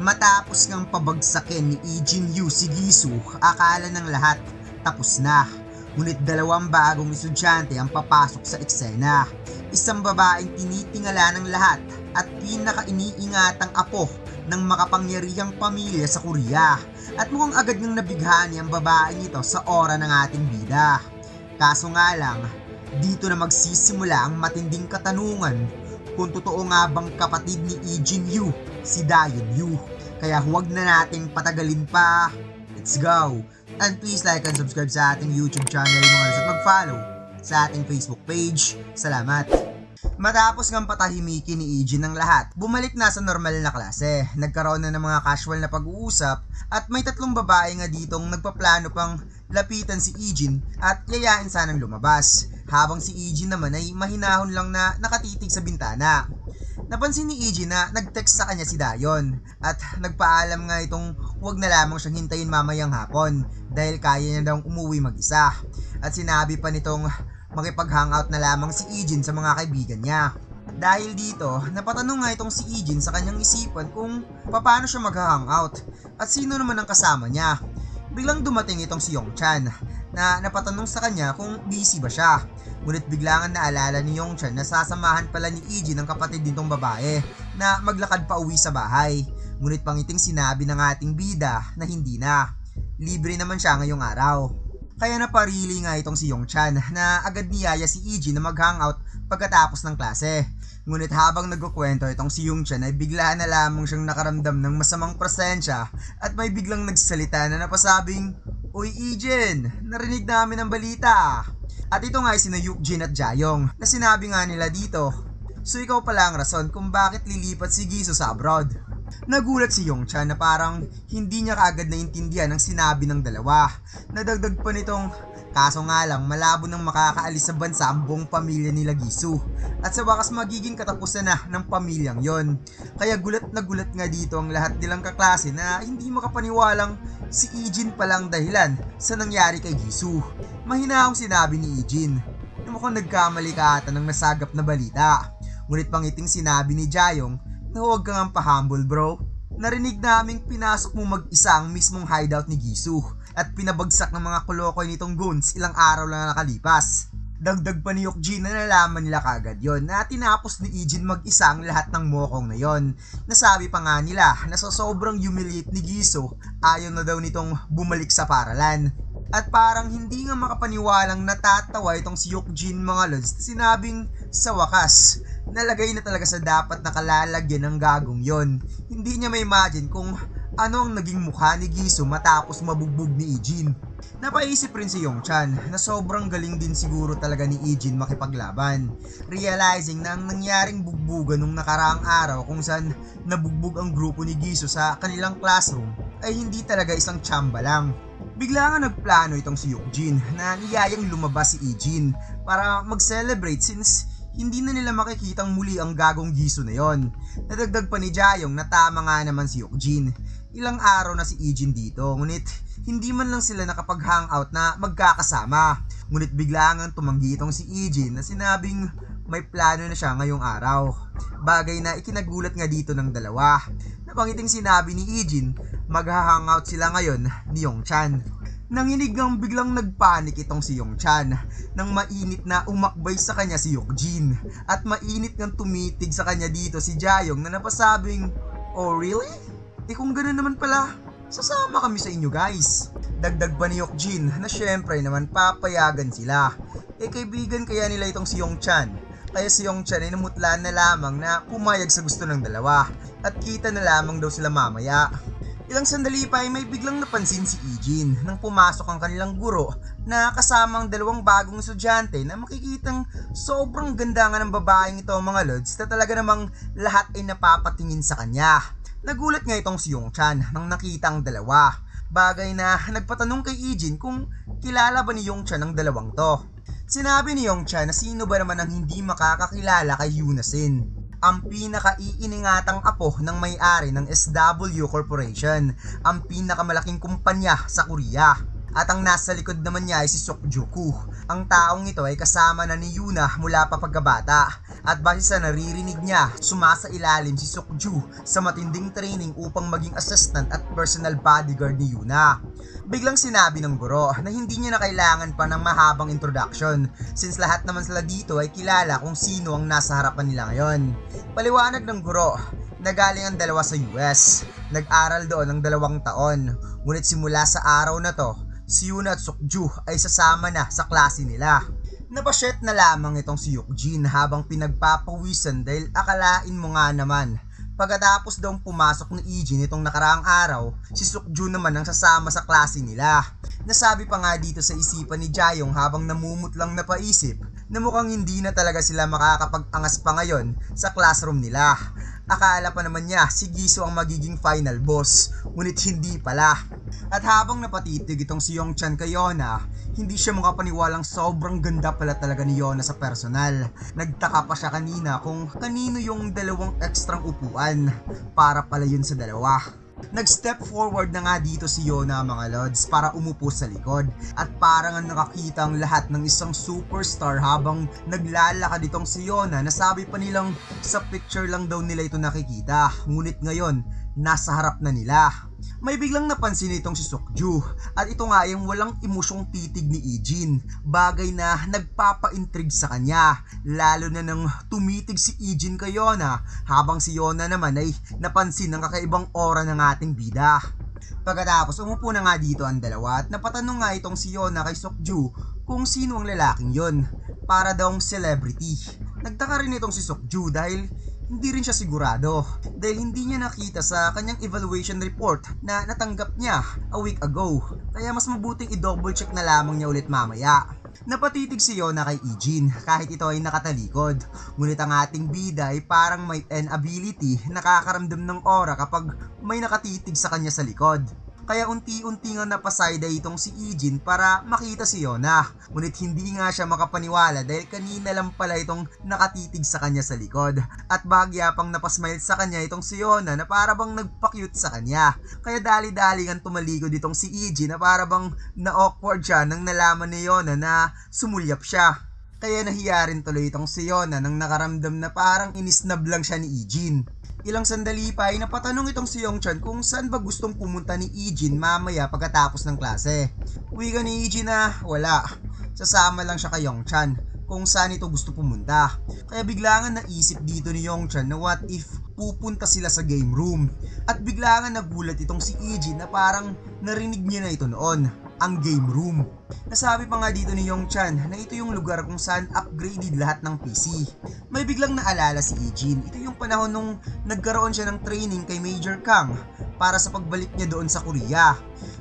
Matapos ngang pabagsakin ni Ijin Yu si Gisu, akala ng lahat tapos na. Ngunit dalawang bagong estudyante ang papasok sa eksena. Isang babaeng tinitingala ng lahat at pinaka-iniingatang apo ng makapangyarihang pamilya sa Korea. At mukhang agad nang nabighani ang babaeng ito sa aura ng ating bida. Kaso nga lang, dito na magsisimula ang matinding katanungan kung totoo nga bang kapatid ni Ijin Yu si Dayon Yu. Kaya huwag na nating patagalin pa. Let's go! And please like and subscribe sa ating YouTube channel mga lods at mag-follow sa ating Facebook page. Salamat! Matapos ng patahimikin ni Ijin ng lahat, bumalik na sa normal na klase. Nagkaroon na ng mga casual na pag-uusap at may tatlong babae nga ditong nagpaplano pang lapitan si Ijin at yayain sanang lumabas. Habang si Ijin naman ay mahinahon lang na nakatitig sa bintana. Napansin ni Ijin na nag-text sa kanya si Dayon at nagpaalam nga itong huwag na lamang siyang hintayin mamayang hapon dahil kaya niya daw umuwi mag-isa. At sinabi pa nitong makipag-hangout na lamang si Ijin sa mga kaibigan niya. Dahil dito, napatanong nga itong si Ijin sa kanyang isipan kung paano siya mag-hangout at sino naman ang kasama niya. Biglang dumating itong si Yongchan na napatanong sa kanya kung busy ba siya. Ngunit biglangan naalala ni Yongchan na sasamahan pala ni Ijin ang kapatid nitong babae na maglakad pa uwi sa bahay. Ngunit pangiting sinabi ng ating bida na hindi na. Libre naman siya ngayong araw. Kaya naparili nga itong si Yongchan na agad niyaya si Ijin na mag-hangout pagkatapos ng klase. Ngunit habang nagkukwento itong si Yongchan ay bigla na lamang siyang nakaramdam ng masamang presensya at may biglang nagsalita na napasabing, "Uy Ijin, narinig namin ang balita." At ito nga ay sina Yukjin at Jayong na sinabi nga nila dito, "So ikaw pala ang rason kung bakit lilipat si Gisu sa abroad." Nagulat si Yongchan na parang hindi niya kaagad naintindihan ang sinabi ng dalawa. Nadagdag pa nitong, kaso nga lang malabo nang makakaalis sa bansa ang buong pamilya nila Gisu. At sa wakas magiging katapusan na ng pamilyang yon. Kaya gulat na gulat nga dito ang lahat nilang kaklase na hindi makapaniwalang si Ijin palang dahilan sa nangyari kay Gisu. Mahina akong sinabi ni Ijin na mukhang nagkamali ka ata ng nasagap na balita. Ngunit pangiting sinabi ni Jayong na huwag kang pa-humble bro. Narinig naming pinasok mo mag-isa ang mismong hideout ni Gisu at pinabagsak ng mga kolokoy nitong goons ilang araw lang nakalipas. Dagdag pa ni Yukjin na nalaman nila kagad yon na tinapos ni Ijin mag-isa ang lahat ng mokong na yon. Nasabi pa nga nila na sa sobrang humiliate ni Gisu, ayaw na daw nitong bumalik sa paralan. At parang hindi nga makapaniwalang natatawa itong si Yukjin mga lods na sinabing sa wakas, nalagay na talaga sa dapat nakalalagyan ng gagong yon. Hindi niya ma-imagine kung ano ang naging mukha ni Gisu matapos mabugbog ni Ijin. Napaisip rin si Yongchan na sobrang galing din siguro talaga ni Ijin makipaglaban. Realizing na ang nangyaring bugbugan nung nakaraang araw kung saan nabugbog ang grupo ni Gisu sa kanilang classroom ay hindi talaga isang tsamba lang. Bigla nga nagplano itong si Yukjin na niyayang lumabas si Ijin para mag-celebrate since hindi na nila makikitang muli ang gagong Gisu na yon. Nadagdag pa ni Jayong na tama nga naman si Yukjin. Ilang araw na si Ijin dito, ngunit hindi man lang sila nakapag-hangout na magkakasama. Ngunit bigla nga tumanggi itong si Ijin na sinabing may plano na siya ngayong araw. Bagay na ikinagulat nga dito ng dalawa. Napangiting sinabi ni Ijin, magha-hangout sila ngayon ni Yongchan. Nanginig ng biglang nagpanik itong si Yongchan nang mainit na umakbay sa kanya si Yukjin at mainit ng tumitig sa kanya dito si Jayong na napasabing, "Oh really? Kung ganoon naman pala, sasama kami sa inyo guys." Dagdag pa ni Yukjin na syempre naman papayagan sila. Kaibigan kaya nila itong si Yongchan. Kaya si Yongchan ay namutlaan na lamang na pumayag sa gusto ng dalawa at kita na lamang daw sila mamaya. Ilang sandali pa ay may biglang napansin si Ijin nang pumasok ang kanilang guro na kasama ang dalawang bagong estudyante na makikitang sobrang ganda nga ng babaeng ito mga lods na talaga namang lahat ay napapatingin sa kanya. Nagulat nga itong si Yongchan nang nakita ang dalawa. Bagay na nagpatanong kay Ijin kung kilala ba ni Yongchan ang dalawang to. Sinabi ni Yongchan na sino ba naman ang hindi makakakilala kay Yunasin, ang pinaka-iiningatang apo ng may-ari ng SW Corporation, ang pinakamalaking kumpanya sa Korea. At ang nasa likod naman niya ay si Sukjuku. Ang taong ito ay kasama na ni Yuna mula pa pagkabata. At base sa naririnig niya, sumasailalim si Sukju sa matinding training upang maging assistant at personal bodyguard ni Yuna. Biglang sinabi ng guro na hindi niya na kailangan pa ng mahabang introduction since lahat naman sila dito ay kilala kung sino ang nasa harapan nila ngayon. Paliwanag ng guro, nagaling ang dalawa sa US. Nag-aral doon ng 2 taon. Ngunit simula sa araw na to, si Yuna at Sukju ay sasama na sa klase nila. Napasyet na lamang itong si Yukjin habang pinagpapawisan dahil akalain mo nga naman. Pagkatapos daw pumasok ni Ijin itong nakaraang araw, si Sukju naman ang sasama sa klase nila. Nasabi pa nga dito sa isipan ni Jayong habang namumutlang na paisip na mukhang hindi na talaga sila makakapag-angas pa ngayon sa classroom nila. Akala pa naman niya si Giso ang magiging final boss, ngunit hindi pala. At habang napatitig itong si Yongchan kay Yona, hindi siya makapaniwalang sobrang ganda pala talaga ni Yona sa personal. Nagtaka pa siya kanina kung kanino yung 2 ekstrang upuan, para pala yun sa dalawa. Nag-step forward na nga dito si Yona mga lods para umupo sa likod at parang ang nakakita ang lahat ng isang superstar habang naglalakad itong si Yona na sabi pa nilang sa picture lang daw nila ito nakikita, ngunit ngayon nasa harap na nila. May biglang napansin itong si Sukju at ito nga yung walang emosyong titig ni Ijin, bagay na nagpapa-intrigue sa kanya, lalo na nang tumitig si Ijin kay Yona habang si Yona naman ay napansin ng kakaibang aura ng ating bida. Pagkatapos umupo na nga dito ang dalawa at napatanong nga itong si Yona kay Sukju kung sino ang lalaking yon, para daw celebrity. Nagtaka rin itong si Sukju dahil hindi rin siya sigurado dahil hindi niya nakita sa kanyang evaluation report na natanggap niya a week ago, kaya mas mabuting i-double check na lamang niya ulit mamaya. Napatitig si Yona kay Ijin kahit ito ay nakatalikod, ngunit ang ating bida ay parang may ability nakakaramdam ng aura kapag may nakatitig sa kanya sa likod. Kaya unti-unti nga napasayda itong si Ijin para makita si Yona, ngunit hindi nga siya makapaniwala dahil kanina lang pala itong nakatitig sa kanya sa likod at bagya pang napasmile sa kanya itong si Yona na para bang nagpa-cute sa kanya. Kaya dali-dali nga tumalikod itong si Ijin na para bang na-awkward siya nang nalaman ni Yona na sumulyap siya. Kaya nahiya rin tuloy itong si Yona nang nakaramdam na parang inisnab lang siya ni Ijin. Ilang sandali pa ay napatanong itong si Yongchan kung saan ba gustong pumunta ni Ijin mamaya pagkatapos ng klase. Wika ni Ijin na wala, sasama lang siya kay Yongchan kung saan ito gusto pumunta. Kaya biglangan naisip dito ni Yongchan na what if pupunta sila sa game room. At biglangan nagulat itong si Ijin na parang narinig niya na ito noon, ang game room. Nasabi pa nga dito ni Yongchan na ito yung lugar kung saan upgraded lahat ng PC. May biglang naalala si Ijin, ito yung panahon nung nagkaroon siya ng training kay Major Kang para sa pagbalik niya doon sa Korea.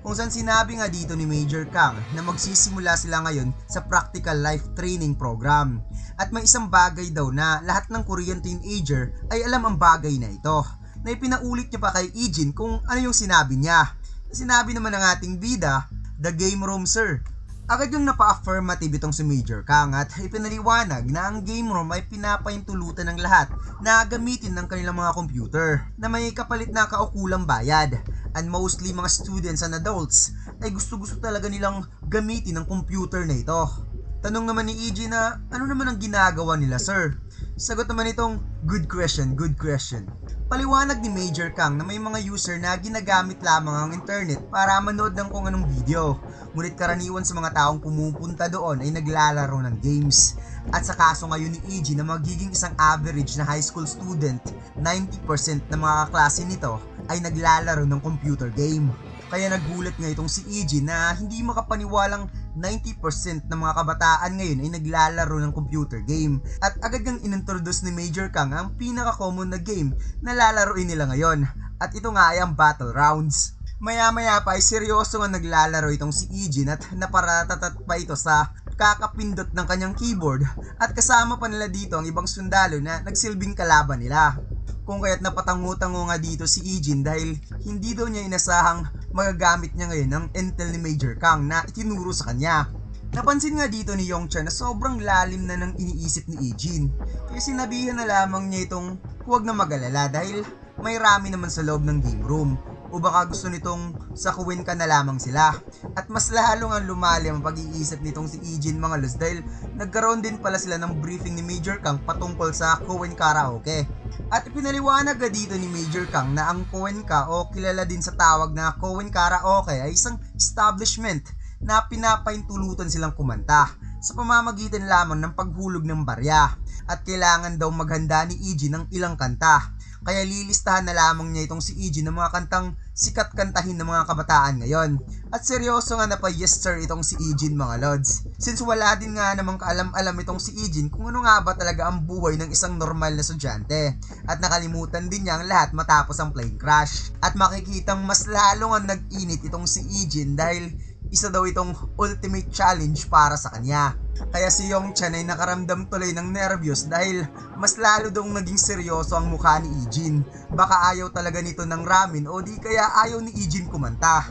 Kung saan sinabi nga dito ni Major Kang na magsisimula sila ngayon sa practical life training program. At may isang bagay daw na lahat ng Korean teenager ay alam ang bagay na ito, na ipinaulit niya pa kay Ijin kung ano yung sinabi niya. Sinabi naman ng ating bida, the game room sir. Agad yung napa-affirmative itong si Major Kang at ipinaliwanag na ang game room ay pinapahintulutan ng lahat na gamitin ng kanilang mga computer na may kapalit na kaukulang bayad, and mostly mga students and adults ay gusto-gusto talaga nilang gamitin ang computer na ito. Tanong naman ni EJ na ano naman ang ginagawa nila sir? Sagot naman itong good question. Paliwanag ni Major Kang na may mga user na ginagamit lamang ang internet para manood ng kung anong video, ngunit karaniwan sa mga taong pumupunta doon ay naglalaro ng games. At sa kaso ngayon ni EG na magiging isang average na high school student, 90% ng mga kaklase nito ay naglalaro ng computer game. Kaya nagulat nga itong si EG na hindi makapaniwalang 90% ng mga kabataan ngayon ay naglalaro ng computer game. At agad ngang inintroduce ni Major Kang ang pinaka-common na game na lalaroin nila ngayon. At ito nga ay ang Battle Rounds. Maya-maya pa ay seryoso nga naglalaro itong si Ijin at naparatatat pa ito sa kakapindot ng kanyang keyboard at kasama pa nila dito ang ibang sundalo na nagsilbing kalaban nila. Kung kaya't napatango-tango nga dito si Ijin dahil hindi daw niya inasahang magagamit niya ngayon ang intel ni Major Kang na itinuro sa kanya. Napansin nga dito ni Yongchan na sobrang lalim na ng iniisip ni Ijin, kaya sinabihan na lamang niya itong huwag na mag-alala dahil may rami naman sa loob ng game room. O baka gusto nitong sakuin ka na lamang sila. At mas lalong ang lumalim ang pag-iisip nitong si Ijin mga lods dahil nagkaroon din pala sila ng briefing ni Major Kang patungkol sa Koen Karaoke. At ipinaliwanag dito ni Major Kang na ang Koen Ka o kilala din sa tawag na Koen Karaoke ay isang establishment na pinapaintulutan silang kumanta sa pamamagitan lamang ng paghulog ng barya at kailangan daw maghanda ni Ijin ng ilang kanta. Kaya lilistahan na lamang niya itong si Ijin ng mga kantang sikat kantahin ng mga kabataan ngayon. At seryoso nga na pa yes sir itong si Ijin mga lods. Since wala din nga namang kaalam-alam itong si Ijin kung ano nga ba talaga ang buhay ng isang normal na estudyante. At nakalimutan din niya ang lahat matapos ang plane crash. At makikitang mas lalong ang nag-init itong si Ijin dahil isa daw itong ultimate challenge para sa kanya. Kaya si Yongchan ay nakaramdam tuloy ng nervyos dahil mas lalo daw naging seryoso ang mukha ni Ijin. Baka ayaw talaga nito ng ramen o di kaya ayaw ni Ijin kumanta.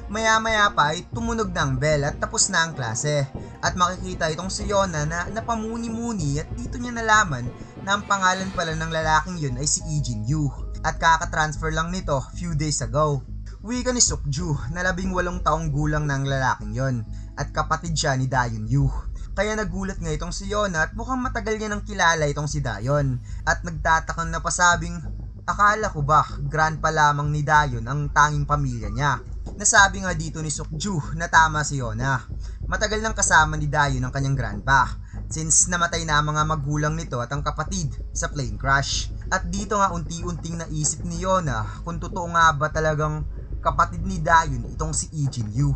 Maya-maya pa ay tumunog ng bell at tapos na ang klase. At makikita itong si Yona na napamuni-muni at dito niya nalaman na ang pangalan pala ng lalaking yun ay si Ijin Yu. At kaka-transfer lang nito few days ago. Wika ni Sukju na 18 taong gulang ng lalaking yon at kapatid siya ni Dayon Yu. Kaya nagulat nga itong si Yona at mukhang matagal niya nang kilala itong si Dayon at nagtatakang napasabing akala ko ba grandpa lamang ni Dayon ang tanging pamilya niya. Nasabi nga dito ni Sukju na tama si Yona. Matagal nang kasama ni Dayon ang kanyang grandpa since namatay na ang mga magulang nito at ang kapatid sa plane crash. At dito nga unti-unting naisip ni Yona kung totoo nga ba talagang kapatid ni Dayon itong si Ijin Yu.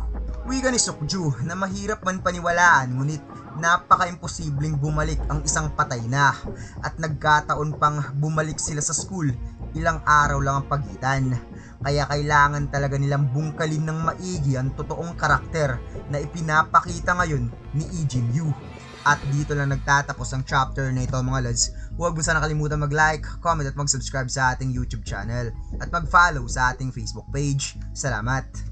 Wika ni Sukju na mahirap man paniwalaan ngunit napaka-imposibleng bumalik ang isang patay na at nagkataon pang bumalik sila sa school ilang araw lang ang pagitan. Kaya kailangan talaga nilang bungkalin ng maigi ang totoong karakter na ipinapakita ngayon ni Ijin Yu. At dito lang nagtatapos ang chapter na ito mga lods. Huwag mo sana kalimutan mag-like, comment at mag-subscribe sa ating YouTube channel at mag-follow sa ating Facebook page. Salamat!